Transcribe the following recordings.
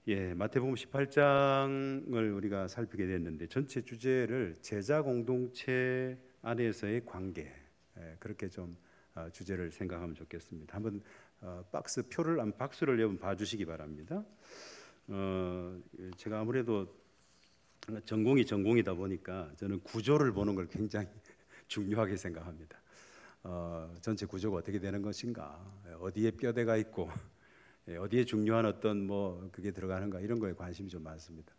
마태복음 18장을 우리가 살피게 됐는데 전체 주제를 제자 공동체 안에서의 관계, 그렇게 좀 주제를 생각하면 좋겠습니다. 한번 박스를 여러분 봐주시기 바랍니다. 제가 아무래도 전공이다 보니까 저는 구조를 보는 걸 굉장히 중요하게 생각합니다. 전체 구조가 어떻게 되는 것인가, 어디에 뼈대가 있고 어디에 중요한 어떤 그게 들어가는가, 이런 거에 관심이 좀 많습니다.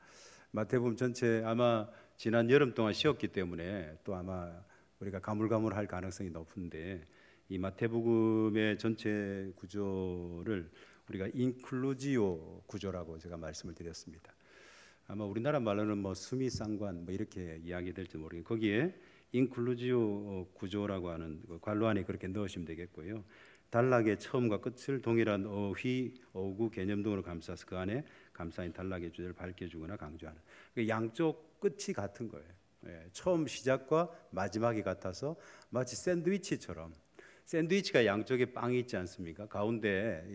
마태복음 전체 아마 지난 여름 동안 쉬었기 때문에 또 아마 우리가 가물가물할 가능성이 높은데, 이 마태복음의 전체 구조를 우리가 인클루지오 구조라고 제가 말씀을 드렸습니다. 아마 우리나라 말로는 수미상관 이렇게 이야기될지 모르겠는데, 거기에 인클루지오 구조라고 하는 관로 안에 그렇게 넣으시면 되겠고요. 단락의 처음과 끝을 동일한 어휘, 어구, 개념 등으로 감싸서 그 안에 감싸인 단락의 주제를 밝혀주거나 강조하는, 양쪽 끝이 같은 거예요. 처음 시작과 마지막이 같아서 마치 샌드위치처럼, 샌드위치가 양쪽에 빵이 있지 않습니까? 가운데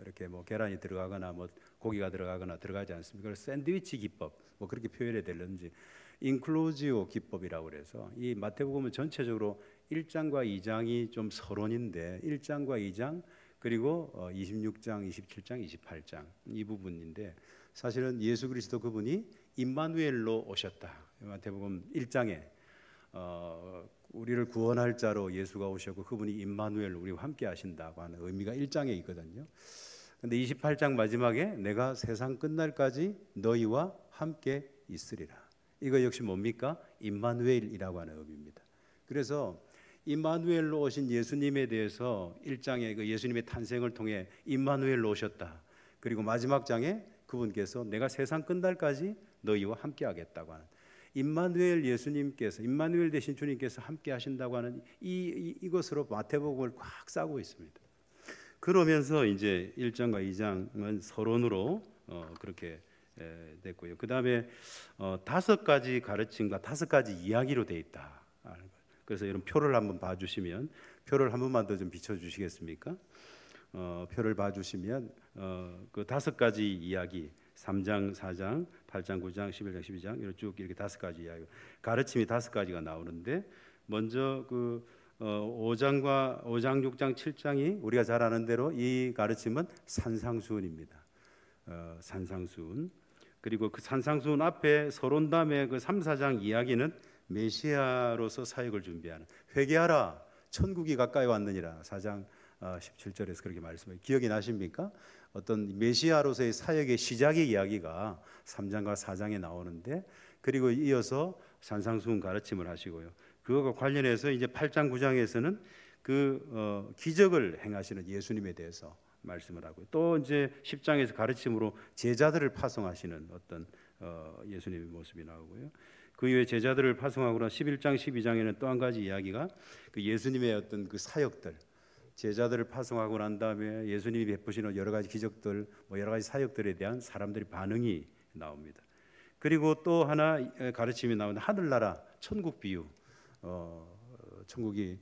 이렇게 계란이 들어가거나 고기가 들어가거나 들어가지 않습니까? 그래서 샌드위치 기법 그렇게 표현해야 되는지, 인클루지오 기법이라고 그래서 이 마태복음은 전체적으로 1장과 2장이 좀 서론인데, 1장과 2장 그리고 26장, 27장, 28장 이 부분인데, 사실은 예수 그리스도 그분이 임마누엘로 오셨다. 마태복음 1장에 우리를 구원할 자로 예수가 오셨고 그분이 임마누엘로 우리와 함께 하신다고 하는 의미가 1장에 있거든요. 근데 28장 마지막에 내가 세상 끝날까지 너희와 함께 있으리라. 이거 역시 뭡니까? 임마누엘이라고 하는 의미입니다. 그래서 임마누엘로 오신 예수님에 대해서 1장에 그 예수님의 탄생을 통해 임마누엘로 오셨다. 그리고 마지막 장에 그분께서 내가 세상 끝날까지 너희와 함께 하겠다고 하는, 임마누엘 예수님께서, 임마누엘 되신 주님께서 함께 하신다고 하는 이것으로 마태복음을 꽉 싸고 있습니다. 그러면서 이제 1장과 2장은 서론으로 그렇게 됐고요. 그 다음에 5가지 가르침과 5가지 이야기로 되어 있다. 그래서 이런 표를 한번 봐주시면, 표를 한 번만 더 좀 비춰주시겠습니까? 표를 봐주시면 그 5가지 이야기, 3장, 4장, 8장, 9장, 11장, 12장 이렇게 쭉 이렇게 5가지 이야기, 가르침이 5가지가 나오는데, 먼저 5장, 6장, 7장이 우리가 잘 아는 대로 이 가르침은 산상수훈입니다. 산상수훈. 그리고 그 산상수훈 앞에 서론 다음에 그 3, 4장 이야기는 메시아로서 사역을 준비하는, 회개하라 천국이 가까이 왔느니라 4장 17절에서 그렇게 말씀해요. 기억이 나십니까? 어떤 메시아로서의 사역의 시작의 이야기가 3장과 4장에 나오는데, 그리고 이어서 산상수훈 가르침을 하시고요. 그것과 관련해서 이제 8장 9장에서는 그 기적을 행하시는 예수님에 대해서 말씀을 하고요. 또 이제 10장에서 가르침으로 제자들을 파송하시는 어떤 예수님의 모습이 나오고요. 그 이후에 제자들을 파송하고나 11장 12장에는 또 한 가지 이야기가 그 예수님의 어떤 그 사역들, 제자들을 파송하고 난 다음에 예수님이 베푸시는 여러 가지 기적들, 여러 가지 사역들에 대한 사람들의 반응이 나옵니다. 그리고 또 하나 가르침이 나오는 하늘나라 천국 비유, 천국이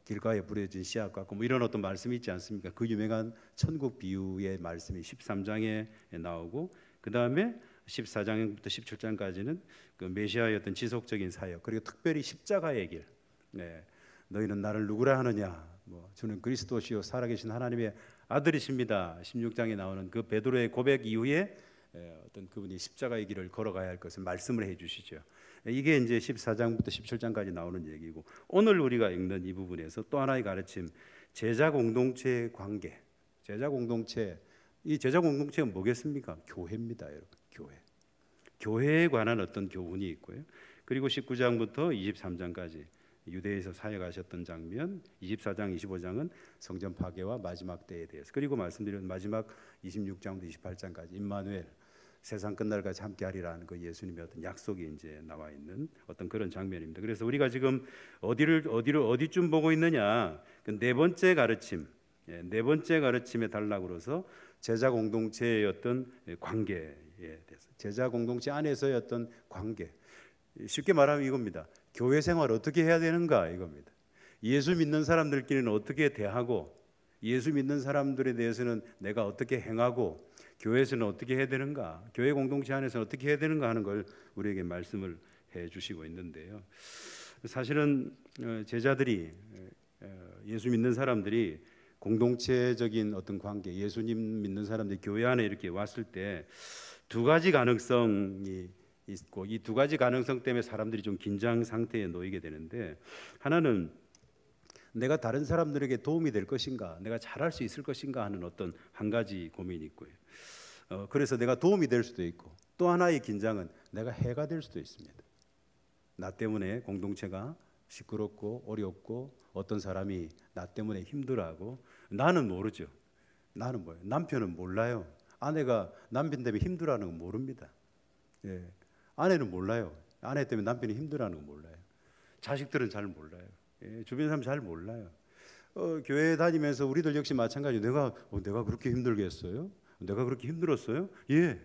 길가에 뿌려진 씨앗 같고 이런 어떤 말씀이 있지 않습니까? 그 유명한 천국 비유의 말씀이 13장에 나오고, 그 다음에 14장부터 17장까지는 그 메시아의 어떤 지속적인 사역, 그리고 특별히 십자가의 길, 너희는 나를 누구라 하느냐, 주는 그리스도시요 살아계신 하나님의 아들이십니다. 16장에 나오는 그 베드로의 고백 이후에 어떤 그분이 십자가의 길을 걸어가야 할 것을 말씀을 해주시죠. 이게 이제 14장부터 17장까지 나오는 얘기고, 오늘 우리가 읽는 이 부분에서 또 하나의 가르침, 제자 공동체의 관계. 제자 공동체, 이 제자 공동체가 뭐겠습니까? 교회입니다, 여러분. 교회에 관한 어떤 교훈이 있고요. 그리고 19장부터 23장까지 유대에서 사역하셨던 장면, 24장, 25장은 성전 파괴와 마지막 때에 대해서, 그리고 말씀드린 마지막 26장부터 28장까지 임마누엘, 세상 끝날까지 함께하리라는 그 예수님의 어떤 약속이 이제 나와 있는 어떤 그런 장면입니다. 그래서 우리가 지금 어디쯤 보고 있느냐? 그 네 번째 가르침, 네 번째 가르침의 단락으로서 제자 공동체의 어떤 관계에 대해서, 제자 공동체 안에서의 어떤 관계, 쉽게 말하면 이겁니다. 교회 생활 어떻게 해야 되는가, 이겁니다. 예수 믿는 사람들끼리는 어떻게 대하고, 예수 믿는 사람들에 대해서는 내가 어떻게 행하고, 교회에서는 어떻게 해야 되는가, 교회 공동체 안에서는 어떻게 해야 되는가 하는 걸 우리에게 말씀을 해주시고 있는데요. 사실은 제자들이, 예수 믿는 사람들이 공동체적인 어떤 관계, 예수님 믿는 사람들이 교회 안에 이렇게 왔을 때 두 가지 가능성이 있고, 이 두 가지 가능성 때문에 사람들이 좀 긴장 상태에 놓이게 되는데, 하나는 내가 다른 사람들에게 도움이 될 것인가, 내가 잘할 수 있을 것인가 하는 어떤 한 가지 고민이 있고요. 그래서 내가 도움이 될 수도 있고, 또 하나의 긴장은 내가 해가 될 수도 있습니다. 나 때문에 공동체가 시끄럽고 어렵고 어떤 사람이 나 때문에 힘들어하고, 나는 모르죠. 나는 뭐예요? 남편은 몰라요. 아내가 남편 때문에 힘들어하는 건 모릅니다. 예. 아내는 몰라요. 아내 때문에 남편이 힘들어하는 건 몰라요. 자식들은 잘 몰라요. 예. 주변 사람 잘 몰라요. 교회 다니면서 우리들 역시 마찬가지로 내가 그렇게 힘들겠어요? 내가 그렇게 힘들었어요? 예.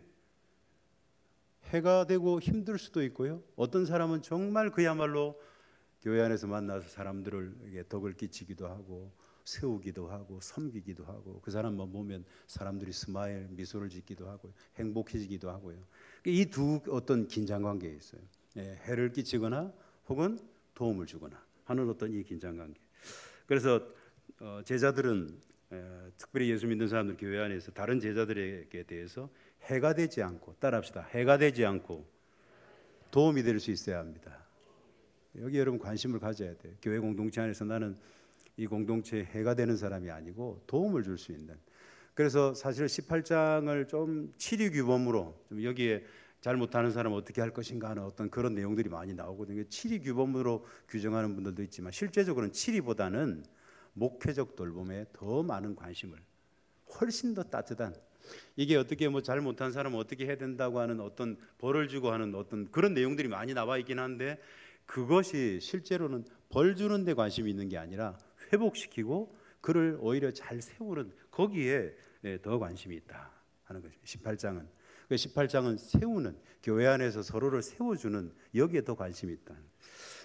해가 되고 힘들 수도 있고요. 어떤 사람은 정말 그야말로 교회 안에서 만나서 사람들에게 덕을 끼치기도 하고 세우기도 하고 섬기기도 하고, 그 사람만 보면 사람들이 스마일, 미소를 짓기도 하고 행복해지기도 하고요. 이 두 어떤 긴장 관계에 있어요. 예, 해를 끼치거나 혹은 도움을 주거나 하는 어떤 이 긴장 관계. 그래서 제자들은 특별히 예수 믿는 사람들 교회 안에서 다른 제자들에게 대해서 해가 되지 않고, 따라합시다. 해가 되지 않고 도움이 될 수 있어야 합니다. 여기 여러분 관심을 가져야 돼요. 교회 공동체 안에서 나는 이 공동체에 해가 되는 사람이 아니고 도움을 줄 수 있는. 그래서 사실 18장을 좀 치리규범으로, 좀 여기에 잘못하는 사람 어떻게 할 것인가 하는 어떤 그런 내용들이 많이 나오거든요. 치리규범으로 규정하는 분들도 있지만, 실제적으로는 치리보다는 목회적 돌봄에 더 많은 관심을, 훨씬 더 따뜻한, 이게 어떻게 뭐 잘못한 사람은 어떻게 해야 된다고 하는 어떤 벌을 주고 하는 어떤 그런 내용들이 많이 나와 있긴 한데, 그것이 실제로는 벌 주는 데 관심이 있는 게 아니라 회복시키고 그를 오히려 잘 세우는, 거기에 더 관심이 있다 하는 것입니다. 18장은. 18장은 세우는, 교회 안에서 서로를 세워주는, 여기에 더 관심이 있다.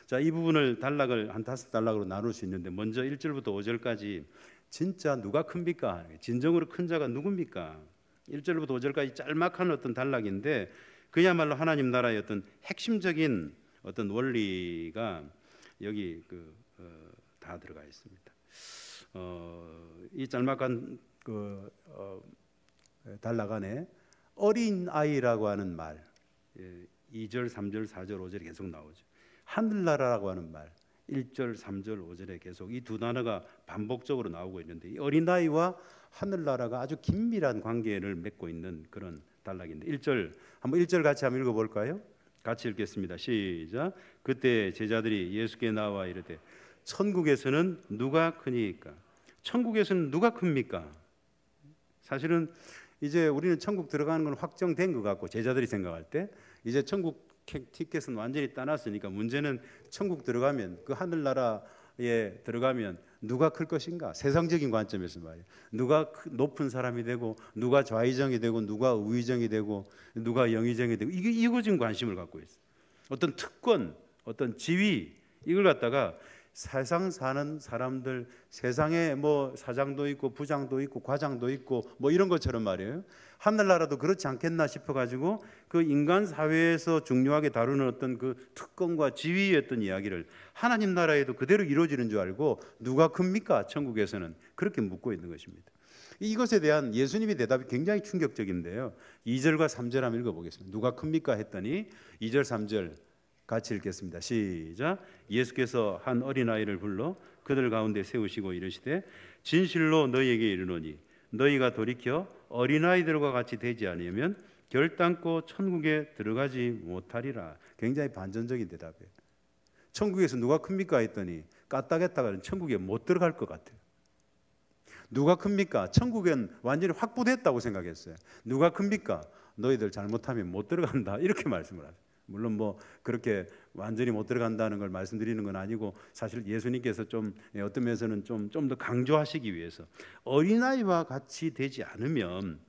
자, 이 부분을 단락을 한 5단락으로 나눌 수 있는데, 먼저 1절부터 5절까지 진짜 누가 큽니까? 진정으로 큰 자가 누굽니까? 1절부터 5절까지 짤막한 어떤 단락인데, 그야말로 하나님 나라의 어떤 핵심적인 어떤 원리가 여기 다 들어가 있습니다. 이 짤막한 단락 안에 어린 아이라고 하는 말, 2절, 3절, 4절, 5절에 계속 나오죠. 하늘나라라고 하는 말, 1절, 3절, 5절에 계속 이 두 단어가 반복적으로 나오고 있는데, 이 어린아이와 하늘나라가 아주 긴밀한 관계를 맺고 있는 그런 단락인데, 1절 한번 1절 같이 한번 읽어볼까요? 같이 읽겠습니다. 시작. 그때 제자들이 예수께 나와 이르되 천국에서는 누가 크니까? 천국에서는 누가 큽니까? 사실은 이제 우리는 천국 들어가는 건 확정된 것 같고, 제자들이 생각할 때 이제 천국 티켓은 완전히 따놨으니까 문제는 천국 들어가면, 그 하늘나라에 들어가면 누가 클 것인가? 세상적인 관점에서 말이에요. 누가 높은 사람이 되고, 누가 좌의정이 되고, 누가 우의정이 되고, 누가 영의정이 되고, 이거 지금 관심을 갖고 있어요. 어떤 특권, 어떤 지위, 이걸 갖다가 세상 사는 사람들, 세상에 뭐 사장도 있고 부장도 있고 과장도 있고 뭐 이런 것처럼 말이에요. 하늘나라도 그렇지 않겠나 싶어가지고 그 인간 사회에서 중요하게 다루는 어떤 그 특권과 지위의 어떤 이야기를 하나님 나라에도 그대로 이루어지는 줄 알고, 누가 큽니까? 천국에서는 그렇게 묻고 있는 것입니다. 이것에 대한 예수님의 대답이 굉장히 충격적인데요. 2절과 3절 한번 읽어보겠습니다. 누가 큽니까? 했더니 2절 3절 같이 읽겠습니다. 시작. 예수께서 한 어린아이를 불러 그들 가운데 세우시고 이르시되 진실로 너희에게 이르노니 너희가 돌이켜 어린아이들과 같이 되지 않으면 결단코 천국에 들어가지 못하리라. 굉장히 반전적인 대답이에요. 천국에서 누가 큽니까? 했더니 까딱했다가는 천국에 못 들어갈 것 같아요. 누가 큽니까? 천국엔 완전히 확보됐다고 생각했어요. 누가 큽니까? 너희들 잘못하면 못 들어간다. 이렇게 말씀을 하세요. 물론 뭐 그렇게 완전히 못 들어간다는 걸 말씀드리는 건 아니고, 사실 예수님께서 좀 어떤 면에서는 좀 더 강조하시기 위해서 어린아이와 같이 되지 않으면,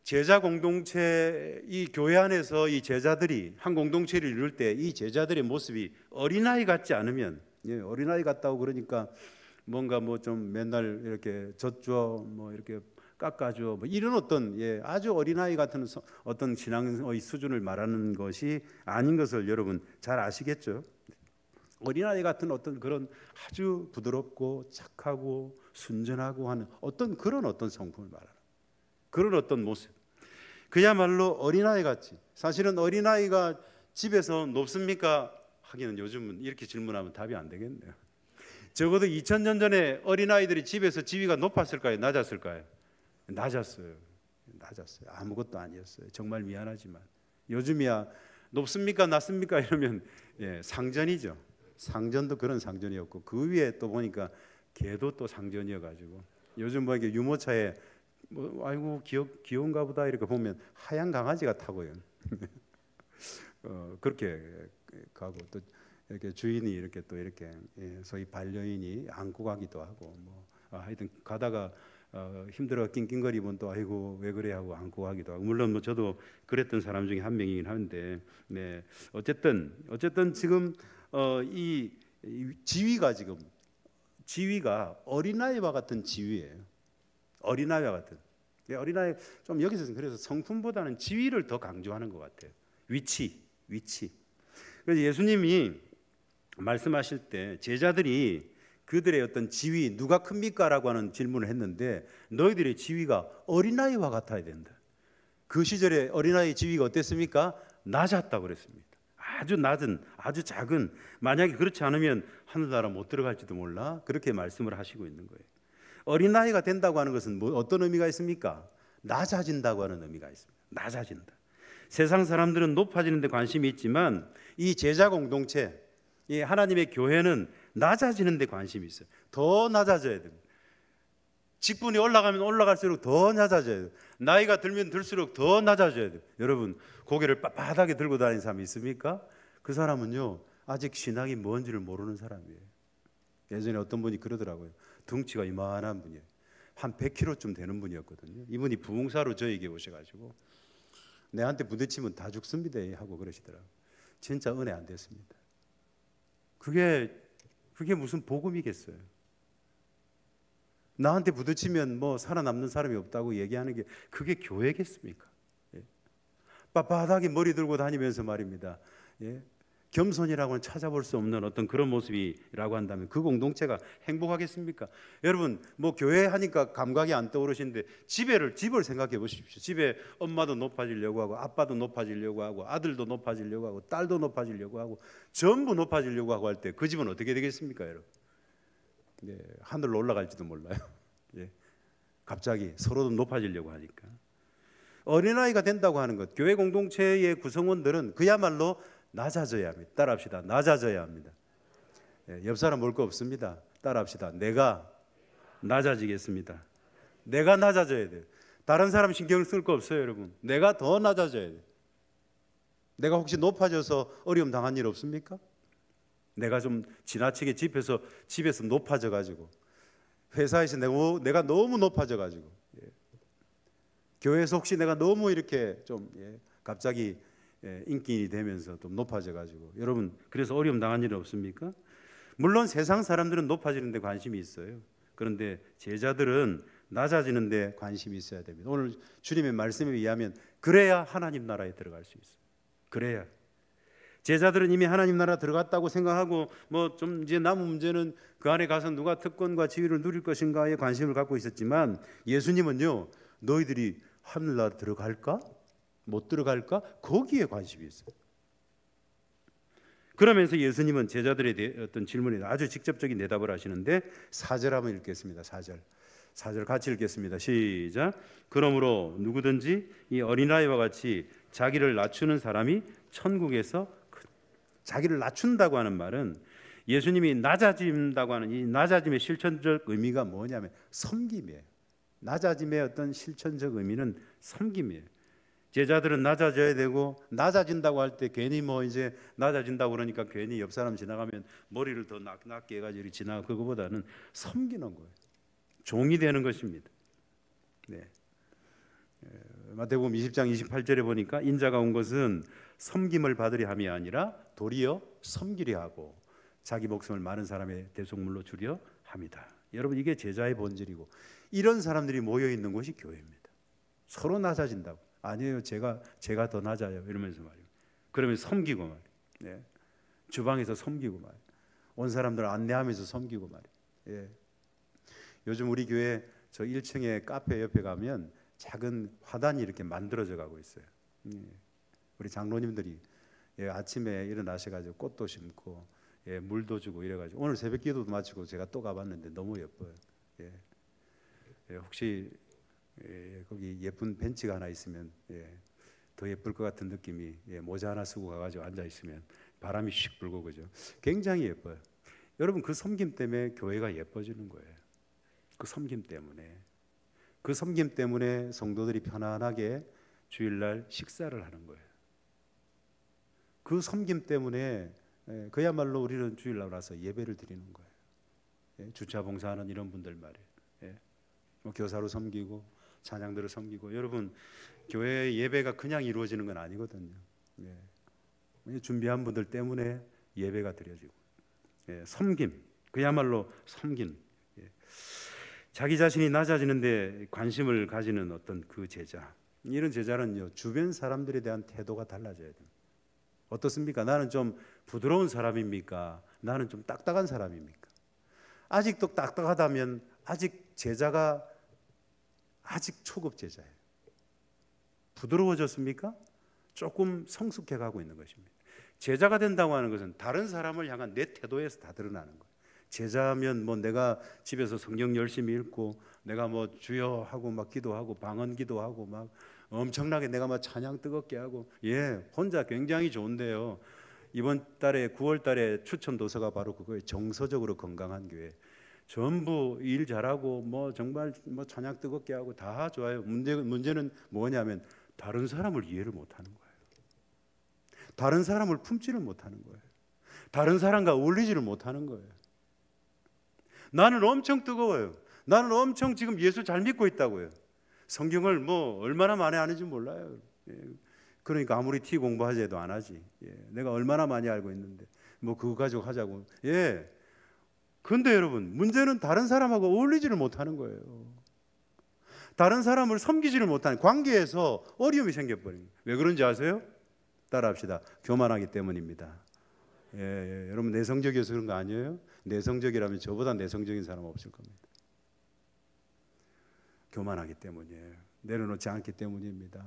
제자 공동체, 이 교회 안에서 이 제자들이 한 공동체를 이룰 때 이 제자들의 모습이 어린아이 같지 않으면, 어린아이 같다고 그러니까 뭔가 뭐 좀 맨날 이렇게 젖줘 뭐 이렇게 깎아줘, 뭐 이런 어떤 아주 어린아이 같은 어떤 신앙의 수준을 말하는 것이 아닌 것을 여러분 잘 아시겠죠? 어린아이 같은 어떤 그런 아주 부드럽고 착하고 순전하고 하는 그런 어떤 성품을 말하는 그런 어떤 모습, 그야말로 어린아이 같이. 사실은 어린아이가 집에서 높습니까? 하기는 요즘은 이렇게 질문하면 답이 안 되겠네요. 적어도 2000년 전에 어린아이들이 집에서 지위가 높았을까요? 낮았을까요? 낮았어요. 아무것도 아니었어요. 정말 미안하지만 요즘이야 높습니까? 낮습니까? 이러면 상전이죠. 상전도 그런 상전이었고, 그 위에 또 보니까 걔도 또 상전이어가지고, 요즘 뭐 이게 유모차에 뭐 아이고 귀여운가 보다 이렇게 보면 하얀 강아지가 타고요. 그렇게 가고, 또 이렇게 주인이 이렇게 또 이렇게 소위 반려인이 안고 가기도 하고, 뭐 하여튼 가다가 힘들어 낑낑거리면 또 아이고 왜 그래 하고 안고 가기도 하고, 물론 뭐 저도 그랬던 사람 중에 한 명이긴 한데, 어쨌든 지금 이 지위가 어린아이와 같은 지위예요. 어린아이와 같은. 어린아이 좀 여기서 그래서 성품보다는 지위를 더 강조하는 것 같아요. 위치. 그래서 예수님이 말씀하실 때 제자들이 그들의 어떤 지위 누가 큽니까? 라고 하는 질문을 했는데, 너희들의 지위가 어린아이와 같아야 된다. 그 시절에 어린아이 지위가 어땠습니까? 낮았다고 그랬습니다. 아주 낮은, 아주 작은, 만약에 그렇지 않으면 하늘나라 못 들어갈지도 몰라, 그렇게 말씀을 하시고 있는 거예요. 어린아이가 된다고 하는 것은 어떤 의미가 있습니까? 낮아진다고 하는 의미가 있습니다. 낮아진다. 세상 사람들은 높아지는 데 관심이 있지만 이 제자 공동체, 이 하나님의 교회는 낮아지는 데 관심이 있어요. 더 낮아져야 됩니다. 직분이 올라가면 올라갈수록 더 낮아져야 돼요. 나이가 들면 들수록 더 낮아져야 돼요. 여러분, 고개를 빳빳하게 들고 다니는 사람이 있습니까? 그 사람은요, 아직 신앙이 뭔지를 모르는 사람이에요. 예전에 어떤 분이 그러더라고요. 덩치가 이만한 분이에요. 한 100kg쯤 되는 분이었거든요. 이분이 부흥사로 저에게 오셔가지고 내한테 부딪히면 다 죽습니다 하고 그러시더라고요. 진짜 은혜 안 됐습니다. 그게 무슨 복음이겠어요? 나한테 부딪히면 뭐 살아남는 사람이 없다고 얘기하는 게 그게 교회겠습니까? 빳빳하게 머리 들고 다니면서 말입니다. 겸손이라고는 찾아볼 수 없는 어떤 그런 모습이라고 한다면 그 공동체가 행복하겠습니까? 여러분, 뭐 교회 하니까 감각이 안 떠오르시는데 집을 생각해 보십시오. 집에 엄마도 높아지려고 하고, 아빠도 높아지려고 하고, 아들도 높아지려고 하고, 딸도 높아지려고 하고, 전부 높아지려고 하고 할 때 그 집은 어떻게 되겠습니까, 여러분? 하늘로 올라갈지도 몰라요. 갑자기 서로도 높아지려고 하니까. 어린아이가 된다고 하는 것, 교회 공동체의 구성원들은 그야말로 낮아져야 합니다. 따라합시다. 낮아져야 합니다. 옆 사람 볼 거 없습니다. 따라합시다. 내가 낮아지겠습니다. 내가 낮아져야 돼요. 다른 사람 신경 쓸 거 없어요, 여러분. 내가 더 낮아져야 돼요. 내가 혹시 높아져서 어려움 당한 일 없습니까? 내가 좀 지나치게 집에서 높아져 가지고, 회사에서 내가 너무 높아져 가지고, 교회에서 혹시 내가 너무 이렇게 좀 갑자기 인기인이 되면서 좀 높아져 가지고, 여러분 그래서 어려움 당한 일은 없습니까? 물론 세상 사람들은 높아지는 데 관심이 있어요. 그런데 제자들은 낮아지는 데 관심이 있어야 됩니다. 오늘 주님의 말씀에 의하면 그래야 하나님 나라에 들어갈 수 있어요. 그래야. 제자들은 이미 하나님 나라 들어갔다고 생각하고, 뭐 좀 이제 남은 문제는 그 안에 가서 누가 특권과 지위를 누릴 것인가에 관심을 갖고 있었지만, 예수님은요, 너희들이 하늘나라 들어갈까? 못 들어갈까? 거기에 관심이 있어요. 그러면서 예수님은 제자들의 어떤 질문에 아주 직접적인 대답을 하시는데, 4절 한번 읽겠습니다. 4절 같이 읽겠습니다. 시작. 그러므로 누구든지 이 어린아이와 같이 자기를 낮추는 사람이 천국에서, 자기를 낮춘다고 하는 말은 예수님이 낮아진다고 하는 이 낮아짐의 실천적 의미가 뭐냐면 섬김이에요. 낮아짐의 어떤 실천적 의미는 섬김이에요. 제자들은 낮아져야 되고, 낮아진다고 할 때 괜히 뭐 이제 낮아진다고 그러니까 괜히 옆 사람 지나가면 머리를 더 낮게 해가지고 이렇게 지나가, 그거보다는 섬기는 거예요. 종이 되는 것입니다. 마태복음 20장 28절에 보니까 인자가 온 것은 섬김을 받으려 함이 아니라 도리어 섬기려 하고 자기 목숨을 많은 사람의 대속물로 주려 함이다. 여러분 이게 제자의 본질이고 이런 사람들이 모여 있는 곳이 교회입니다. 서로 낮아진다고. 아니에요. 제가 더 낮아요. 이러면서 말이에요. 그러면 섬기고 말이에요. 네. 주방에서 섬기고 말이에요. 온 사람들 안내하면서 섬기고 말이에요. 예. 요즘 우리 교회 저 1층에 카페 옆에 가면 작은 화단이 이렇게 만들어져 가고 있어요. 우리 장로님들이 아침에 일어나셔가지고 꽃도 심고 물도 주고 이래가지고 오늘 새벽기도도 마치고 제가 또 가봤는데 너무 예뻐요. 혹시 거기 예쁜 벤치가 하나 있으면 더 예쁠 것 같은 느낌이 모자 하나 쓰고 가가지고 앉아 있으면 바람이 씩 불고 그죠. 굉장히 예뻐요. 여러분 그 섬김 때문에 교회가 예뻐지는 거예요. 그 섬김 때문에 성도들이 편안하게 주일날 식사를 하는 거예요. 그 섬김 때문에 그야말로 우리는 주일날 와서 예배를 드리는 거예요. 주차 봉사하는 이런 분들 말이에요. 교사로 섬기고 찬양들을 섬기고 여러분 교회 예배가 그냥 이루어지는 건 아니거든요. 준비한 분들 때문에 예배가 드려지고 섬김 그야말로 섬김. 자기 자신이 낮아지는데 관심을 가지는 어떤 그 제자 이런 제자는요 주변 사람들에 대한 태도가 달라져야 됩니다. 어떻습니까? 나는 좀 부드러운 사람입니까? 나는 좀 딱딱한 사람입니까? 아직도 딱딱하다면 아직 제자가 아직 초급 제자예요. 부드러워졌습니까? 조금 성숙해 가고 있는 것입니다. 제자가 된다고 하는 것은 다른 사람을 향한 내 태도에서 다 드러나는 거예요. 제자면 뭐 내가 집에서 성경 열심히 읽고 내가 뭐 주여 하고 막 기도하고 방언 기도하고 막 엄청나게 내가 막 찬양 뜨겁게 하고 혼자 굉장히 좋은데요. 이번 달에 9월 달에 추천 도서가 바로 그거예요. 정서적으로 건강한 교회. 전부 일 잘하고 뭐 정말 뭐 찬양 뜨겁게 하고 다 좋아요. 문제는 뭐냐면 다른 사람을 이해를 못하는 거예요. 다른 사람을 품지를 못하는 거예요. 다른 사람과 어울리지를 못하는 거예요. 나는 엄청 뜨거워요. 나는 엄청 지금 예수 잘 믿고 있다고요. 성경을 뭐 얼마나 많이 아는지 몰라요. 그러니까 아무리 티 공부하지 해도 안 하지. 내가 얼마나 많이 알고 있는데 뭐 그거 가지고 하자고. 근데 여러분 문제는 다른 사람하고 어울리지를 못하는 거예요. 다른 사람을 섬기지를 못하는 관계에서 어려움이 생겨버린 거예요. 왜 그런지 아세요? 따라합시다. 교만하기 때문입니다. 여러분 내성적이어서 그런 거 아니에요? 내성적이라면 저보다 내성적인 사람 없을 겁니다. 교만하기 때문이에요. 내려놓지 않기 때문입니다.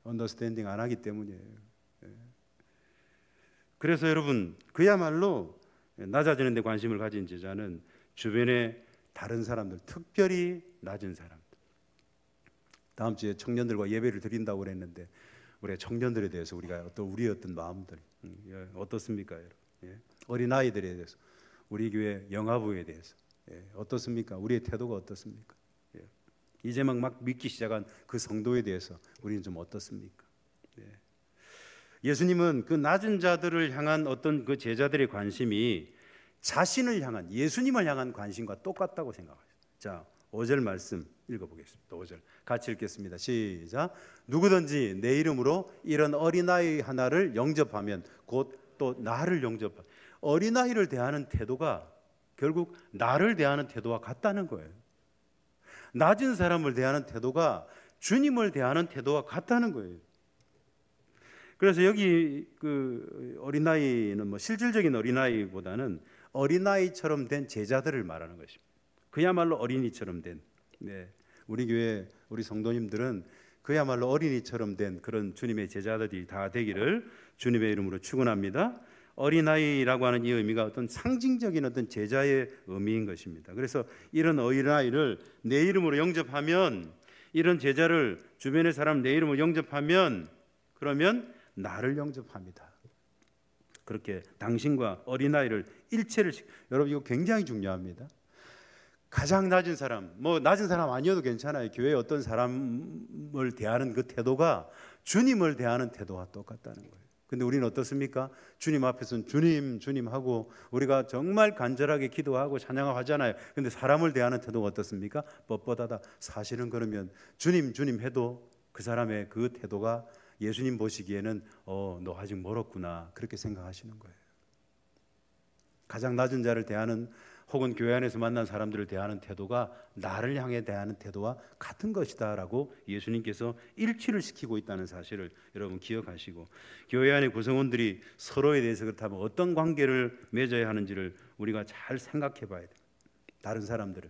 언더스탠딩 안 하기 때문이에요. 그래서 여러분 그야말로 낮아지는 데 관심을 가진 제자는 주변에 다른 사람들, 특별히 낮은 사람들. 다음 주에 청년들과 예배를 드린다고 그랬는데 우리 청년들에 대해서 우리가 우리의 어떤 마음들 어떻습니까, 여러분? 어린아이들에 대해서, 우리 교회 영화부에 대해서 어떻습니까? 우리의 태도가 어떻습니까? 이제 막 믿기 시작한 그 성도에 대해서 우리는 좀 어떻습니까? 예수님은 그 낮은 자들을 향한 어떤 그 제자들의 관심이 자신을 향한, 예수님을 향한 관심과 똑같다고 생각하셨어요. 자, 5절 말씀 읽어보겠습니다. 5절 같이 읽겠습니다. 시작. 누구든지 내 이름으로 이런 어린아이 하나를 영접하면 곧 또 나를 영접하. 어린아이를 대하는 태도가 결국 나를 대하는 태도와 같다는 거예요. 낮은 사람을 대하는 태도가 주님을 대하는 태도와 같다는 거예요. 그래서 여기 그 어린아이는 뭐 실질적인 어린아이보다는 어린아이처럼 된 제자들을 말하는 것입니다. 그야말로 어린이처럼 된, 우리 교회 우리 성도님들은 그야말로 어린이처럼 된 그런 주님의 제자들이 다 되기를 주님의 이름으로 축원합니다. 어린아이라고 하는 이 의미가 어떤 상징적인 어떤 제자의 의미인 것입니다. 그래서 이런 어린아이를 내 이름으로 영접하면, 이런 제자를 주변의 사람 내 이름으로 영접하면, 그러면 나를 영접합니다. 그렇게 당신과 어린아이를 일체를, 여러분 이거 굉장히 중요합니다. 가장 낮은 사람, 뭐 낮은 사람 아니어도 괜찮아요. 교회에 어떤 사람을 대하는 그 태도가 주님을 대하는 태도와 똑같다는 거예요. 근데 우리는 어떻습니까? 주님 앞에서는 주님, 주님 하고 우리가 정말 간절하게 기도하고 찬양하고 하잖아요. 근데 사람을 대하는 태도가 어떻습니까? 뻣뻣하다. 사실은 그러면 주님, 주님 해도 그 사람의 그 태도가 예수님 보시기에는 너 아직 멀었구나, 그렇게 생각하시는 거예요. 가장 낮은 자를 대하는 혹은 교회 안에서 만난 사람들을 대하는 태도가 나를 향해 대하는 태도와 같은 것이다라고 예수님께서 일치를 시키고 있다는 사실을 여러분 기억하시고, 교회 안의 구성원들이 서로에 대해서 그렇다면 어떤 관계를 맺어야 하는지를 우리가 잘 생각해 봐야 돼요. 다른 사람들을,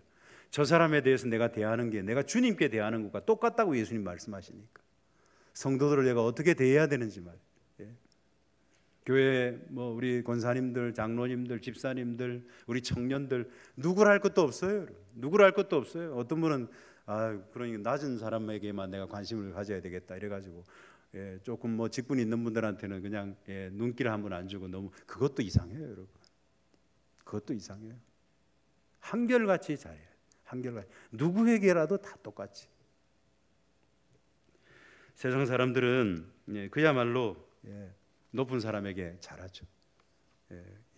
저 사람에 대해서 내가 대하는 게 내가 주님께 대하는 것과 똑같다고 예수님 말씀하시니까 성도들을 내가 어떻게 대해야 되는지 말이에요. 예. 교회 우리 권사님들, 장로님들, 집사님들, 우리 청년들 누구를 할 것도 없어요. 누구를 할 것도 없어요. 어떤 분은 그러니까 낮은 사람에게만 내가 관심을 가져야 되겠다 이래가지고 조금 직분 있는 분들한테는 그냥 눈길 한번 안 주고, 너무 그것도 이상해요, 여러분. 그것도 이상해요. 한결같이 잘해요. 한결같이 누구에게라도 다 똑같이. 세상 사람들은 그야말로 높은 사람에게 잘하죠.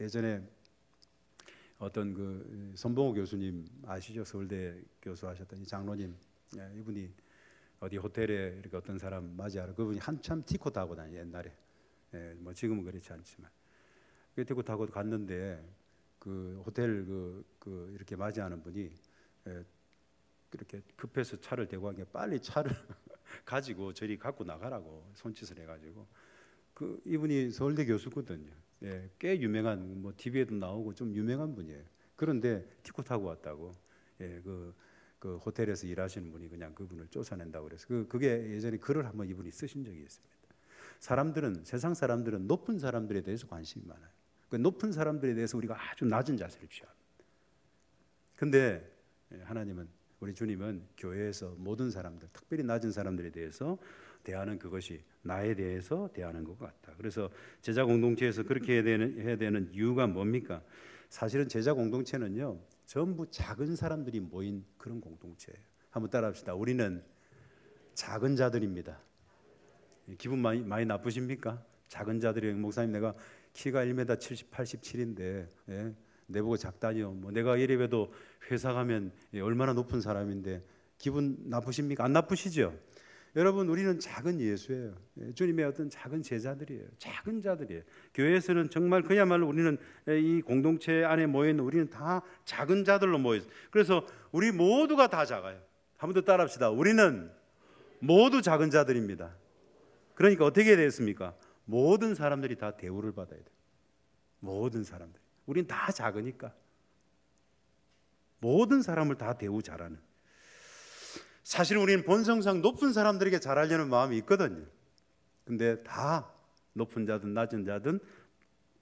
예전에 어떤 그 손봉호 교수님 아시죠? 서울대 교수하셨던 이 장로님, 이분이 어디 호텔에 이렇게 어떤 사람 맞이하러, 그분이 한참 티코 타고 다니 옛날에, 지금은 그렇지 않지만 그 티코 타고 갔는데 그 호텔 그 이렇게 맞이하는 분이 그렇게 급해서 차를 대고 한 게, 빨리 차를 가지고 저리 갖고 나가라고 손짓을 해가지고, 그 이분이 서울대 교수거든요. 꽤 유명한 TV에도 나오고 좀 유명한 분이에요. 그런데 티코 타고 왔다고 그 호텔에서 일하시는 분이 그냥 그분을 쫓아낸다고 그래서 그게 예전에 글을 한번 이분이 쓰신 적이 있습니다. 사람들은, 세상 사람들은 높은 사람들에 대해서 관심이 많아요. 그 높은 사람들에 대해서 우리가 아주 낮은 자세를 취합니다. 근데 하나님은, 우리 주님은 교회에서 모든 사람들, 특별히 낮은 사람들에 대해서 대하는 그것이 나에 대해서 대하는 것 같다. 그래서 제자 공동체에서 그렇게 해야 되는 이유가 뭡니까? 사실은 제자 공동체는요, 전부 작은 사람들이 모인 그런 공동체예요. 한번 따라합시다. 우리는 작은 자들입니다. 기분 많이 나쁘십니까? 작은 자들이, 목사님 내가 키가 1m 70, 87인데 내보고 작다니요. 내가 이래봬도 회사 가면 얼마나 높은 사람인데 기분 나쁘십니까? 안 나쁘시죠? 여러분, 우리는 작은 예수예요. 주님의 어떤 작은 제자들이에요. 작은 자들이에요. 교회에서는 정말 그야말로 우리는 이 공동체 안에 모여있는 우리는 다 작은 자들로 모여있어요. 그래서 우리 모두가 다 작아요. 한 번 더 따라합시다. 우리는 모두 작은 자들입니다. 그러니까 어떻게 되었습니까? 모든 사람들이 다 대우를 받아야 돼요. 모든 사람들. 우린 다 작으니까 모든 사람을 다 대우 잘하는. 사실 우리는 본성상 높은 사람들에게 잘하려는 마음이 있거든요. 근데 다 높은 자든 낮은 자든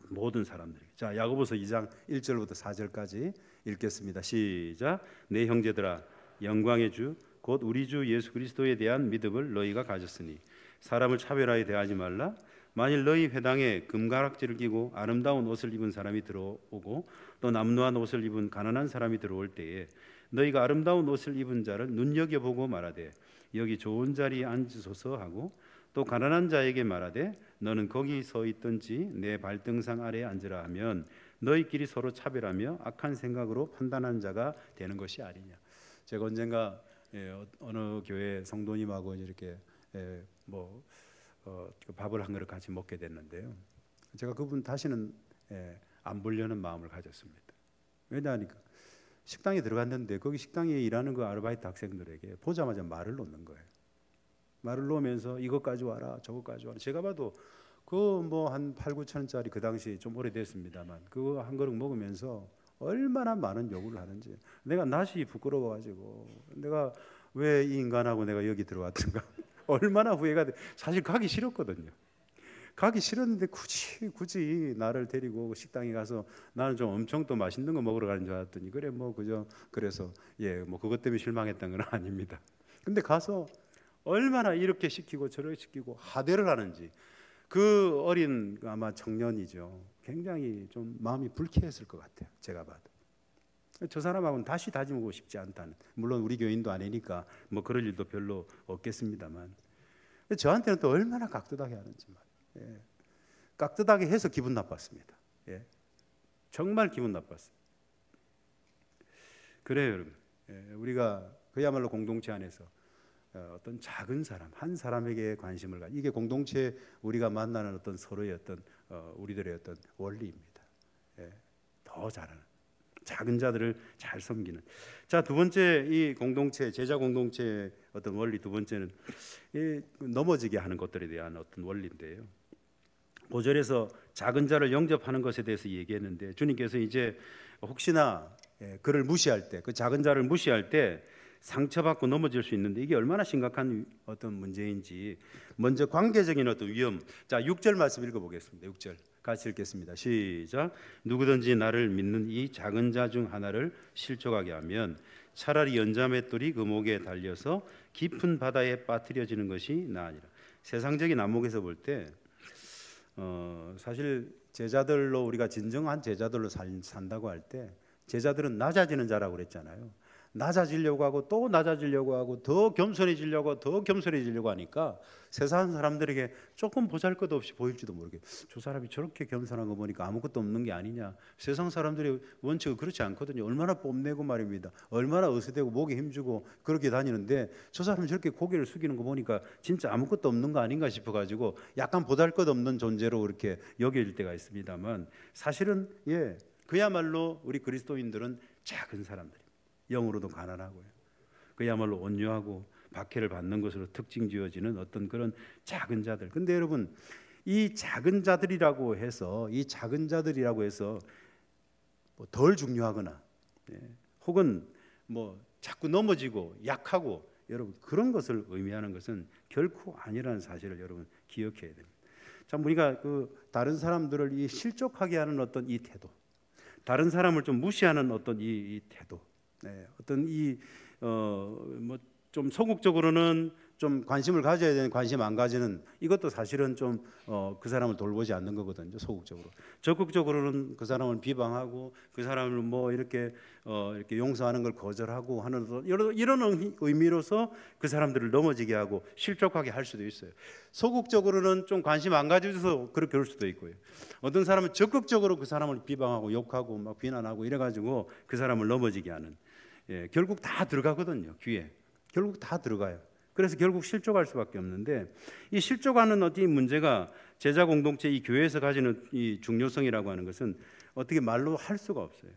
모든 사람들. 자, 야고보서 2장 1절부터 4절까지 읽겠습니다. 시작. 내 형제들아, 영광의 주 곧 우리 주 예수 그리스도에 대한 믿음을 너희가 가졌으니 사람을 차별하여 대하지 말라. 만일 너희 회당에 금가락지를 끼고 아름다운 옷을 입은 사람이 들어오고 또 남루한 옷을 입은 가난한 사람이 들어올 때에 너희가 아름다운 옷을 입은 자를 눈여겨보고 말하되 여기 좋은 자리에 앉으소서 하고, 또 가난한 자에게 말하되 너는 거기 서 있든지 내 발등상 아래에 앉으라 하면 너희끼리 서로 차별하며 악한 생각으로 판단하는 자가 되는 것이 아니냐. 제가 언젠가 어느 교회 성도님하고 이렇게 밥을 한 그릇 같이 먹게 됐는데요. 제가 그분 다시는 안 보려는 마음을 가졌습니다. 왜냐하니까 식당에 들어갔는데 거기 식당에 일하는 그 아르바이트 학생들에게 보자마자 말을 놓는 거예요. 말을 놓으면서 이것 가져와라, 저것 가져와라. 제가 봐도 한 8, 9천 원짜리, 그 당시 좀 오래됐습니다만 그거 한 그릇 먹으면서 얼마나 많은 요구를 하는지 내가 낯이 부끄러워가지고 내가 왜 이 인간하고 내가 여기 들어왔던가 얼마나 후회가 돼. 사실 가기 싫었거든요. 가기 싫었는데 굳이 나를 데리고 식당에 가서 나는 좀 엄청 또 맛있는 거 먹으러 가는 줄 알았더니 그래 그래서 그것 때문에 실망했던 건 아닙니다. 근데 가서 얼마나 이렇게 시키고 저렇게 시키고 하대를 하는지, 그 어린 아마 청년이죠. 굉장히 좀 마음이 불쾌했을 것 같아요. 제가 봐도. 저 사람하고는 다시 다짐하고 싶지 않다는. 물론 우리 교인도 아니니까 그럴 일도 별로 없겠습니다만, 저한테는 또 얼마나 깍듯하게 하는지 말이에요. 깍듯하게 해서 기분 나빴습니다. 정말 기분 나빴어요. 그래요, 여러분. 우리가 그야말로 공동체 안에서 어떤 작은 사람, 한 사람에게 관심을 가지고, 이게 공동체 우리가 만나는 어떤 서로의 어떤 우리들의 어떤 원리입니다. 더 잘하는, 작은 자들을 잘 섬기는. 자, 두 번째 이 공동체, 제자 공동체의 어떤 원리, 두 번째는 이 넘어지게 하는 것들에 대한 어떤 원리인데요. 5절에서 작은 자를 영접하는 것에 대해서 얘기했는데, 주님께서 이제 혹시나 그를 무시할 때, 그 작은 자를 무시할 때 상처받고 넘어질 수 있는데, 이게 얼마나 심각한 어떤 문제인지 먼저 관계적인 어떤 위험. 자, 6절 말씀 읽어보겠습니다. 6절 같이 읽겠습니다. 시작. 누구든지 나를 믿는 이 작은 자 중 하나를 실족하게 하면 차라리 연자맷돌이 그 목에 달려서 깊은 바다에 빠뜨려지는 것이 나으니라. 세상적인 안목에서 볼 때 사실 제자들로, 우리가 진정한 제자들로 산다고 할 때 제자들은 낮아지는 자라고 그랬잖아요. 낮아지려고 하고 또 낮아지려고 하고 더 겸손해지려고 하고 더 겸손해지려고 하니까 세상 사람들에게 조금 보잘것없이 보일지도 모르게, 저 사람이 저렇게 겸손한 거 보니까 아무것도 없는 게 아니냐. 세상 사람들이 원칙은 그렇지 않거든요. 얼마나 뽐내고 말입니다. 얼마나 어수대고 목에 힘주고 그렇게 다니는데 저 사람이 저렇게 고개를 숙이는 거 보니까 진짜 아무것도 없는 거 아닌가 싶어가지고 약간 보잘것없는 존재로 그렇게 여길 때가 있습니다만, 사실은 그야말로 우리 그리스도인들은 작은 사람들입니다. 영으로도 가난하고요. 그야말로 온유하고 박해를 받는 것으로 특징 지어지는 어떤 그런 작은 자들. 근데 여러분, 이 작은 자들이라고 해서 뭐덜 중요하거나 혹은 뭐 자꾸 넘어지고 약하고, 여러분 그런 것을 의미하는 것은 결코 아니라는 사실을 여러분 기억해야 됩니다. 참, 우리가 다른 사람들을 이 실족하게 하는 어떤 이 태도, 다른 사람을 좀 무시하는 어떤 이 태도, 어떤 뭐 좀 소극적으로는 좀 관심을 가져야 되는 관심 안 가지는, 이것도 사실은 좀 그 사람을 돌보지 않는 거거든요. 소극적으로. 적극적으로는 그 사람을 비방하고 그 사람을 뭐 이렇게 용서하는 걸 거절하고 하는 이런 의미로서 그 사람들을 넘어지게 하고 실족하게 할 수도 있어요. 소극적으로는 좀 관심 안 가져서 그렇게 할 수도 있고요. 어떤 사람은 적극적으로 그 사람을 비방하고 욕하고 막 비난하고 이래가지고 그 사람을 넘어지게 하는. 결국 다 들어가거든요. 귀에 결국 다 들어가요. 그래서 결국 실족할 수밖에 없는데, 이 실족하는 어떤 문제가 제자 공동체, 이 교회에서 가지는 이 중요성이라고 하는 것은 어떻게 말로 할 수가 없어요.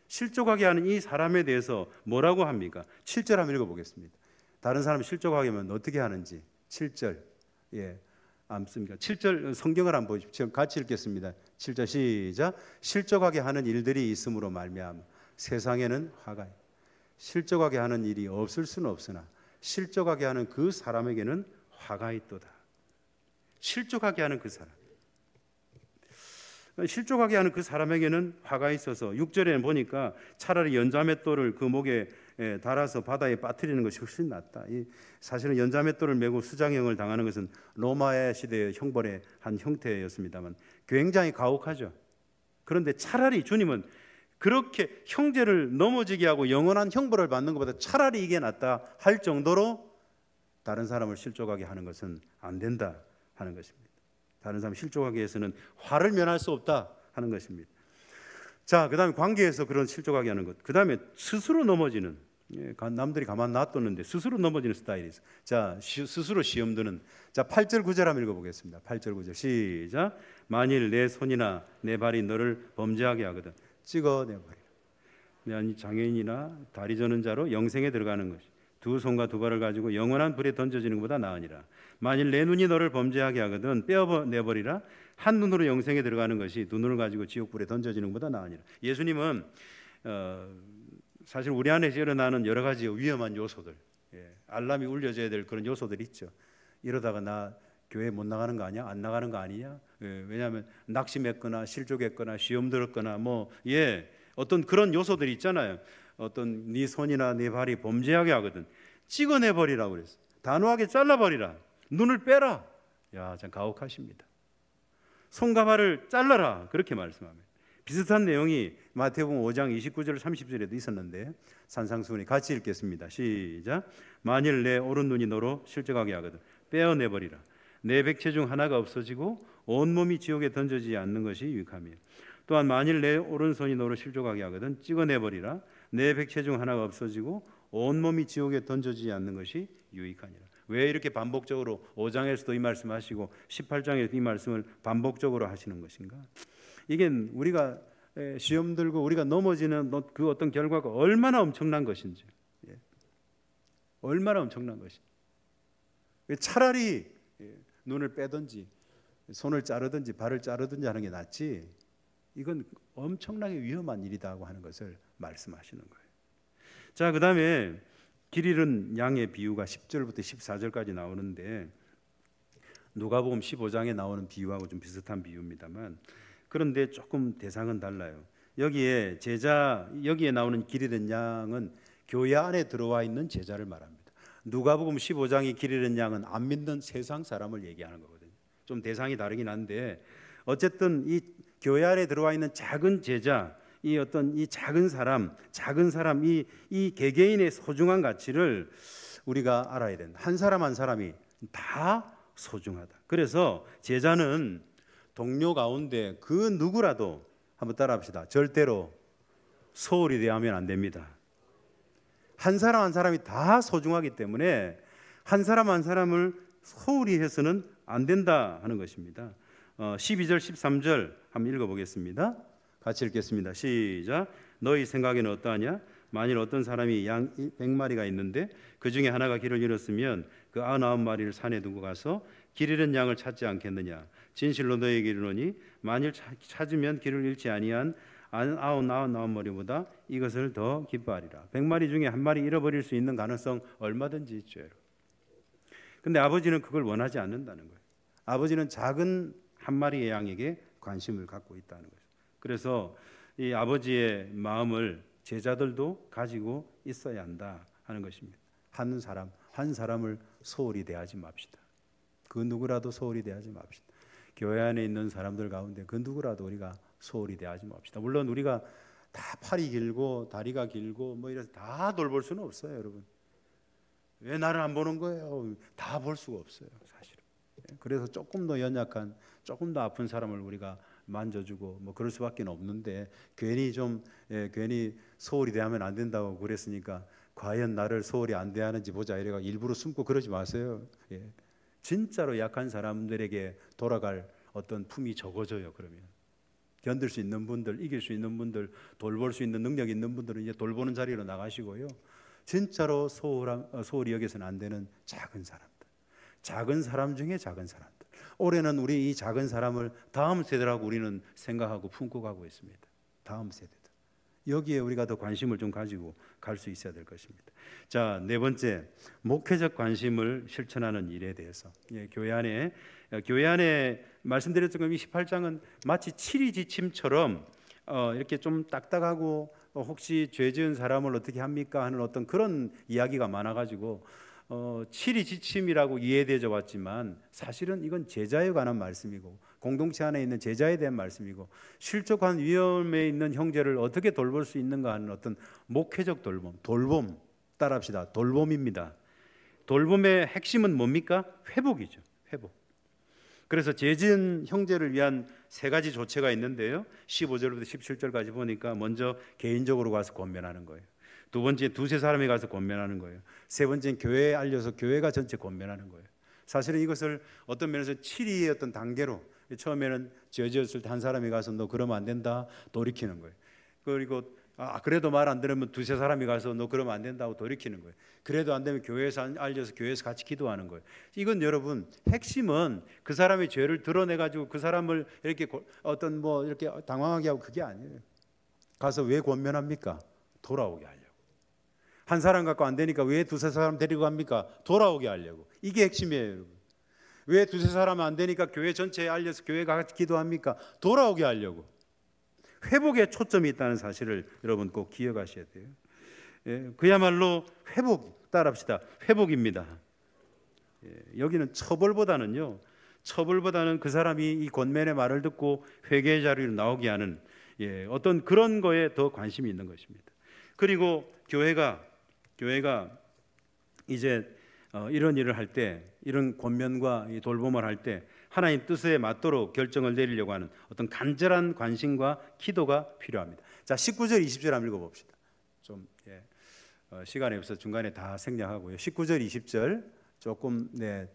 실족하게 하는 이 사람에 대해서 뭐라고 합니까? 7절 한번 읽어보겠습니다. 다른 사람 실족하게 하면 어떻게 하는지 7절 암습니까? 7절 성경을 한번 보십시오. 같이 읽겠습니다. 7절 시작. 실족하게 하는 일들이 있음으로 말미암아 세상에는 화가 있다. 실족하게 하는 일이 없을 수는 없으나 실족하게 하는 그 사람에게는 화가 있도다. 실족하게 하는 그 사람, 실족하게 하는 그 사람에게는 화가 있어서 6절에 보니까 차라리 연자맷돌을 그 목에 달아서 바다에 빠뜨리는 것이 훨씬 낫다. 사실은 연자맷돌을 메고 수장형을 당하는 것은 로마의 시대의 형벌의 한 형태였습니다만 굉장히 가혹하죠. 그런데 차라리 주님은 그렇게 형제를 넘어지게 하고 영원한 형벌을 받는 것보다 차라리 이게 낫다 할 정도로 다른 사람을 실족하게 하는 것은 안 된다 하는 것입니다. 다른 사람을 실족하게 해서는 화를 면할 수 없다 하는 것입니다. 자, 그 다음에 관계에서 그런 실족하게 하는 것, 그 다음에 스스로 넘어지는, 남들이 가만 놔뒀는데 스스로 넘어지는 스타일이 있어요. 자, 스스로 시험 드는. 자, 8절 9절 한번 읽어보겠습니다. 8절 9절 시작. 만일 내 손이나 내 발이 너를 범죄하게 하거든 찍어내버리라. 장애인이나 다리 저는 자로 영생에 들어가는 것이 두 손과 두 발을 가지고 영원한 불에 던져지는 것보다 나으니라. 만일 내 눈이 너를 범죄하게 하거든 빼어내버리라. 한 눈으로 영생에 들어가는 것이 두 눈을 가지고 지옥불에 던져지는 것보다 나으니라. 예수님은 사실 우리 안에서 일어나는 여러 가지 위험한 요소들, 알람이 울려져야 될 그런 요소들이 있죠. 이러다가 나 교회 못 나가는 거 아니야? 안 나가는 거 아니냐? 왜냐하면 낙심했거나 실족했거나 시험 들었거나 어떤 그런 요소들이 있잖아요. 어떤 네 손이나 네 발이 범죄하게 하거든 찍어내버리라고 그랬어요. 단호하게 잘라버리라. 눈을 빼라. 야, 참 가혹하십니다. 손과 발을 잘라라 그렇게 말씀합니다. 비슷한 내용이 마태복음 5장 29절 30절에도 있었는데 산상수훈이 같이 읽겠습니다. 시작. 만일 내 오른 눈이 너로 실족하게 하거든 빼어내버리라. 내 백체 중 하나가 없어지고 온몸이 지옥에 던져지지 않는 것이 유익하며, 또한 만일 내 오른손이 너로 실족하게 하거든 찍어내버리라. 내 백체 중 하나가 없어지고 온몸이 지옥에 던져지지 않는 것이 유익하니라. 왜 이렇게 반복적으로 5장에서도 이 말씀하시고 18장에서 이 말씀을 반복적으로 하시는 것인가? 이게 우리가 시험 들고 우리가 넘어지는 그 어떤 결과가 얼마나 엄청난 것인지, 얼마나 엄청난 것인지. 차라리 눈을 빼든지 손을 자르든지 발을 자르든지 하는 게 낫지, 이건 엄청나게 위험한 일이다 하는 것을 말씀하시는 거예요. 자, 그 다음에 길 잃은 양의 비유가 10절부터 14절까지 나오는데, 누가복음 15장에 나오는 비유하고 좀 비슷한 비유입니다만, 그런데 조금 대상은 달라요. 여기에 나오는 길 잃은 양은 교회 안에 들어와 있는 제자를 말합니다. 누가복음 15장의 길 잃은 양은 안 믿는 세상 사람을 얘기하는 거거든요. 좀 대상이 다르긴 한데, 어쨌든 이 교회 안에 들어와 있는 작은 제자, 이 어떤 이 작은 사람, 이 개개인의 소중한 가치를 우리가 알아야 된다. 한 사람 한 사람이 다 소중하다. 그래서 제자는 동료 가운데 그 누구라도, 한번 따라합시다, 절대로 소홀히 대하면 안 됩니다. 한 사람 한 사람이 다 소중하기 때문에 한 사람 한 사람을 소홀히 해서는 안 된다 하는 것입니다. 12절 13절 한번 읽어보겠습니다. 같이 읽겠습니다. 시작. 너희 생각에는 어떠하냐? 만일 어떤 사람이 양 100마리가 있는데 그 중에 하나가 길을 잃었으면 그 99마리를 산에 두고 가서 길 잃은 양을 찾지 않겠느냐? 진실로 너희에게 이르노니 만일 찾으면 길을 잃지 아니한 99마리보다 이것을 더 기뻐하리라. 100마리 중에 한 마리 잃어버릴 수 있는 가능성 얼마든지 있죠. 근데 아버지는 그걸 원하지 않는다는 거예요. 아버지는 작은 한 마리의 양에게 관심을 갖고 있다는 거죠. 그래서 이 아버지의 마음을 제자들도 가지고 있어야 한다 하는 것입니다. 한 사람을 소홀히 대하지 맙시다. 그 누구라도 소홀히 대하지 맙시다. 교회 안에 있는 사람들 가운데 그 누구라도 우리가 소홀히 대하지 맙시다. 물론 우리가 다 팔이 길고 다리가 길고 뭐 이래서 다 돌볼 수는 없어요, 여러분. 왜 나를 안 보는 거예요? 다 볼 수가 없어요, 사실은. 그래서 조금 더 연약한, 조금 더 아픈 사람을 우리가 만져주고 뭐 그럴 수밖에 없는데, 괜히 소홀히 대하면 안 된다고 그랬으니까 과연 나를 소홀히 안 대하는지 보자 이래가 일부러 숨고 그러지 마세요. 진짜로 약한 사람들에게 돌아갈 어떤 품이 적어져요. 그러면 견딜 수 있는 분들, 이길 수 있는 분들, 돌볼 수 있는 능력 있는 분들은 이제 돌보는 자리로 나가시고요. 진짜로 소홀히 여겨서는 안 되는 작은 사람 중에 작은 사람들. 올해는 우리 이 작은 사람을 다음 세대라고 우리는 생각하고 품고 가고 있습니다. 다음 세대들. 여기에 우리가 더 관심을 좀 가지고 갈 수 있어야 될 것입니다. 자, 네 번째, 목회적 관심을 실천하는 일에 대해서. 교회 안에 말씀드렸던 것, 28장은 마치 칠의지침처럼 이렇게 좀 딱딱하고 혹시 죄 지은 사람을 어떻게 합니까 하는 어떤 그런 이야기가 많아가지고 칠의지침이라고 이해되어 왔지만, 사실은 이건 제자에 관한 말씀이고 공동체 안에 있는 제자에 대한 말씀이고, 실족한 위험에 있는 형제를 어떻게 돌볼 수 있는가 하는 어떤 목회적 돌봄 따라합시다. 돌봄입니다. 돌봄의 핵심은 뭡니까? 회복이죠. 회복. 그래서 죄 지은 형제를 위한 세 가지 조처가 있는데요, 15절부터 17절까지 보니까 먼저 개인적으로 가서 권면하는 거예요. 두 번째, 두세 사람이 가서 권면하는 거예요. 세 번째는 교회에 알려서 교회가 전체 권면하는 거예요. 사실은 이것을 어떤 면에서 칠의의 어떤 단계로, 처음에는 죄 지었을 때 한 사람이 가서 너 그러면 안 된다 돌이키는 거예요. 그리고 그래도 말 안 들으면 두세 사람이 가서 너 그러면 안 된다고 돌이키는 거예요. 그래도 안 되면 교회에서 알려서 교회에서 같이 기도하는 거예요. 이건 여러분, 핵심은 그 사람의 죄를 드러내 가지고 그 사람을 이렇게 어떤 뭐 이렇게 당황하게 하고 그게 아니에요. 가서 왜 권면합니까? 돌아오게 하려고. 한 사람 갖고 안 되니까 왜 두세 사람 데리고 갑니까? 돌아오게 하려고. 이게 핵심이에요, 여러분. 왜 두세 사람 안 되니까 교회 전체에 알려서 교회가 같이 기도합니까? 돌아오게 하려고. 회복에 초점이 있다는 사실을 여러분 꼭 기억하셔야 돼요. 그야말로 회복, 따라합시다. 회복입니다. 여기는 처벌보다는 그 사람이 이 권면의 말을 듣고 회개의 자리로 나오게 하는 어떤 그런 거에 더 관심이 있는 것입니다. 그리고 교회가 이제 이런 일을 할 때, 이런 권면과 이 돌봄을 할 때 하나님 뜻에 맞도록 결정을 내리려고 하는 어떤 간절한 관심과 기도가 필요합니다. 자, 19절 20절 한번 읽어봅시다. 좀 시간이 없어서 중간에 다 생략하고요. 19절 20절 조금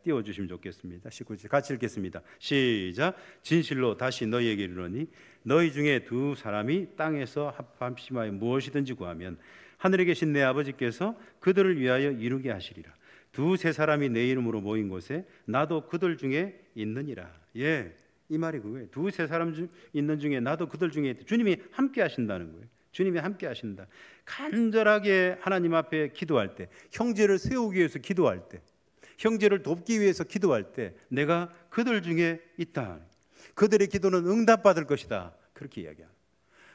띄워주시면 좋겠습니다. 19절 같이 읽겠습니다. 시작. 진실로 다시 너희에게 이르노니 너희 중에 두 사람이 땅에서 합심하여 무엇이든지 구하면 하늘에 계신 내 아버지께서 그들을 위하여 이루게 하시리라. 두세 사람이 내 이름으로 모인 곳에 나도 그들 중에 있느니라. 이 말이 그거예요. 두세 사람 있는 중에 나도 그들 중에 있다. 주님이 함께 하신다는 거예요. 주님이 함께 하신다. 간절하게 하나님 앞에 기도할 때, 형제를 세우기 위해서 기도할 때, 형제를 돕기 위해서 기도할 때 내가 그들 중에 있다. 그들의 기도는 응답받을 것이다. 그렇게 이야기합니다.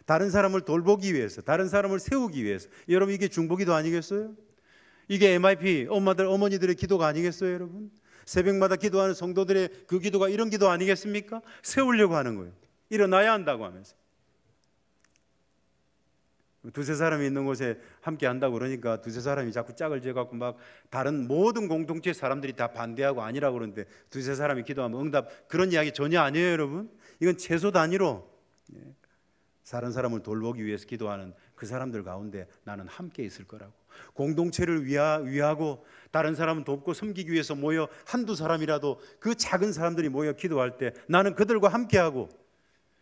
다른 사람을 돌보기 위해서, 다른 사람을 세우기 위해서. 여러분, 이게 중보기도 아니겠어요? 이게 MIP 엄마들, 어머니들의 기도가 아니겠어요, 여러분? 새벽마다 기도하는 성도들의 그 기도가 이런 기도 아니겠습니까? 세우려고 하는 거예요. 일어나야 한다고 하면서. 두세 사람이 있는 곳에 함께 한다고 그러니까 두세 사람이 자꾸 짝을 지어갖고 막 다른 모든 공동체 사람들이 다 반대하고 아니라고 그러는데 두세 사람이 기도하면 응답, 그런 이야기 전혀 아니에요, 여러분. 이건 최소 단위로 다른 사람을 돌보기 위해서 기도하는 그 사람들 가운데 나는 함께 있을 거라고. 공동체를 위하고 다른 사람을 돕고 섬기기 위해서 모여 한두 사람이라도 그 작은 사람들이 모여 기도할 때 나는 그들과 함께하고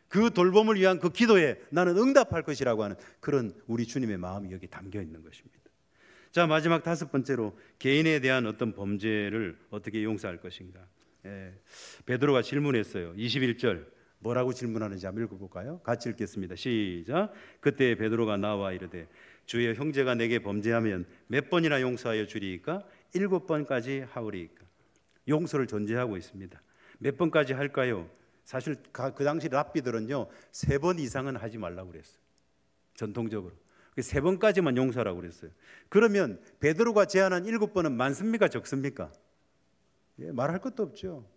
그 돌봄을 위한 그 기도에 나는 응답할 것이라고 하는 그런 우리 주님의 마음이 여기 담겨 있는 것입니다. 자, 마지막 다섯 번째로 개인에 대한 어떤 범죄를 어떻게 용서할 것인가. 베드로가 질문했어요. 21절 뭐라고 질문하는지 한번 읽어볼까요? 같이 읽겠습니다. 시작. 그때 베드로가 나와 이르되 주의 형제가 내게 범죄하면 몇 번이나 용서하여 주리이까? 7번까지 하오리이까? 용서를 전제하고 있습니다. 몇 번까지 할까요? 사실 그 당시 랍비들은요 3번 이상은 하지 말라고 그랬어요. 전통적으로 3번까지만 용서하라고 그랬어요. 그러면 베드로가 제안한 7번은 많습니까? 적습니까? 말할 것도 없죠.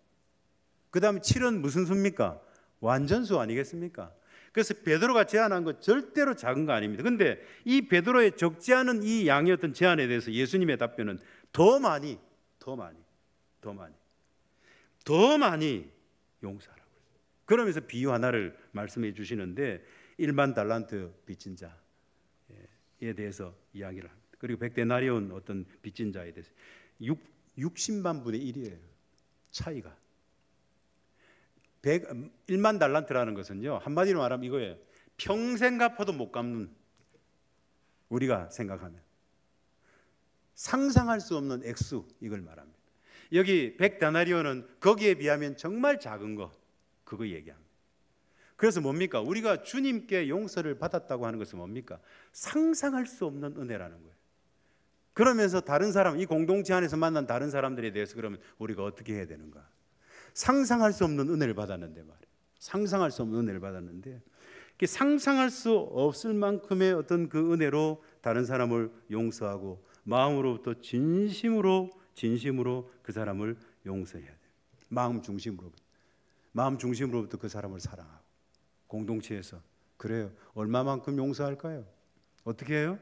그 다음에 7은 무슨 수입니까? 완전수 아니겠습니까? 그래서 베드로가 제안한 거 절대로 작은 거 아닙니다. 그런데 이 베드로의 적지 않은 이 양의 어떤 제안에 대해서 예수님의 답변은 더 많이 용서하라고. 그러면서 비유 하나를 말씀해 주시는데 1만 달란트 빚진 자에 대해서 이야기를 합니다. 그리고 100데나리온 어떤 빚진 자에 대해서 60만 분의 1이에요. 차이가. 1만 달란트라는 것은요 한마디로 말하면 이거예요. 평생 갚아도 못 갚는, 우리가 생각하면 상상할 수 없는 액수, 이걸 말합니다. 여기 100데나리온은 거기에 비하면 정말 작은 거, 그거 얘기합니다. 그래서 뭡니까? 우리가 주님께 용서를 받았다고 하는 것은 뭡니까? 상상할 수 없는 은혜라는 거예요. 그러면서 다른 사람, 이 공동체 안에서 만난 다른 사람들에 대해서 그러면 우리가 어떻게 해야 되는가? 상상할 수 없는 은혜를 받았는데 말이에요. 상상할 수 없는 은혜를 받았는데 상상할 수 없을 만큼의 어떤 그 은혜로 다른 사람을 용서하고 마음으로부터 진심으로 그 사람을 용서해야 돼요. 마음 중심으로부터 그 사람을 사랑하고 공동체에서. 그래요. 얼마만큼 용서할까요? 어떻게 해요?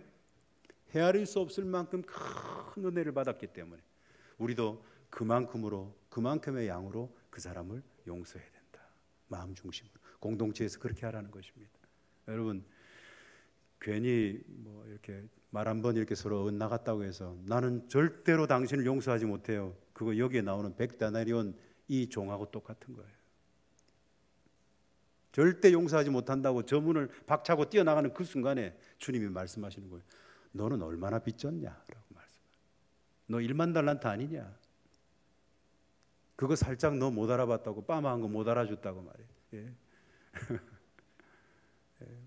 헤아릴 수 없을 만큼 큰 은혜를 받았기 때문에 우리도 그만큼의 양으로 그 사람을 용서해야 된다. 마음 중심으로. 공동체에서 그렇게 하라는 것입니다. 여러분, 괜히 뭐 이렇게 말 한 번 이렇게 서로 엇나갔다고 해서 나는 절대로 당신을 용서하지 못해요. 그거 여기에 나오는 100데나리온 이 종하고 똑같은 거예요. 절대 용서하지 못한다고 저 문을 박차고 뛰어나가는 그 순간에 주님이 말씀하시는 거예요. 너는 얼마나 빚졌냐? 라고 말씀해요. 너 1만 달란트 아니냐? 그거 살짝 너 못 알아봤다고, 빠마한 거 못 알아줬다고 말이에요. 예.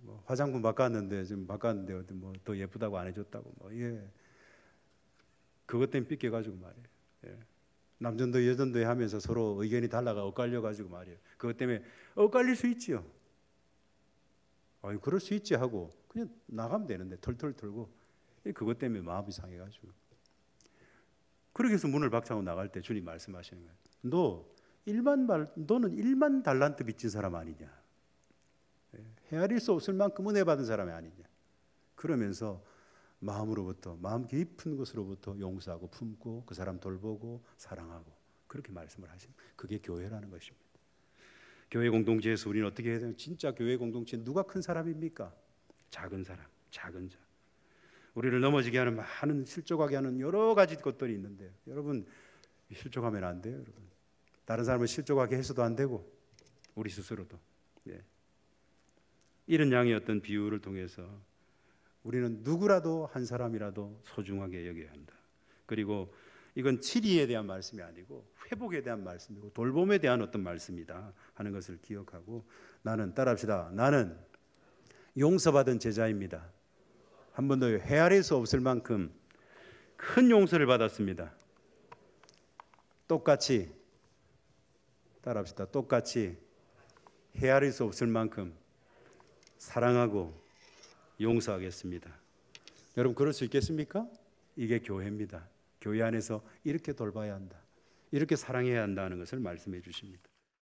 뭐 화장품 바꿨는데 지금 바꿨는데 뭐 더 예쁘다고 안 해줬다고 그것 때문에 삐껴가지고 말이에요. 남전도 여전도 하면서 서로 의견이 달라가 엇갈려가지고 말이에요. 그것 때문에 엇갈릴 수 있지요. 그럴 수 있지 하고 그냥 나가면 되는데 털털 털고 그것 때문에 마음이 상해가지고 그렇게 해서 문을 박차고 나갈 때 주님 말씀하시는 거예요. 너는 1만 달란트 빚진 사람 아니냐? 헤아릴 수 없을 만큼 은혜 받은 사람이 아니냐? 그러면서 마음 깊은 것으로부터 용서하고 품고 그 사람 돌보고 사랑하고 그렇게 말씀을 하시는, 그게 교회라는 것입니다. 교회 공동체에서 우리는 어떻게 해야 되냐? 진짜 교회 공동체 누가 큰 사람입니까? 작은 사람, 작은 자. 우리를 넘어지게 하는 많은 실족하게 하는 여러 가지 것들이 있는데 여러분, 실족하면 안 돼요, 여러분. 다른 사람을 실족하게 해서도 안 되고 우리 스스로도. 예. 이런 양의 어떤 비유를 통해서 우리는 누구라도 한 사람이라도 소중하게 여겨야 한다. 그리고 이건 치리에 대한 말씀이 아니고 회복에 대한 말씀이고 돌봄에 대한 어떤 말씀이다 하는 것을 기억하고, 나는, 따라합시다. 나는 용서받은 제자입니다. 한 번 더 헤아릴 수 없을 만큼 큰 용서를 받았습니다. 똑같이, 따라합시다. 똑같이 헤아릴 수 없을 만큼 사랑하고 용서하겠습니다. 여러분, 그럴 수 있겠습니까? 이게 교회입니다. 교회 안에서 이렇게 돌봐야 한다, 이렇게 사랑해야 한다는 것을 말씀해 주십니다.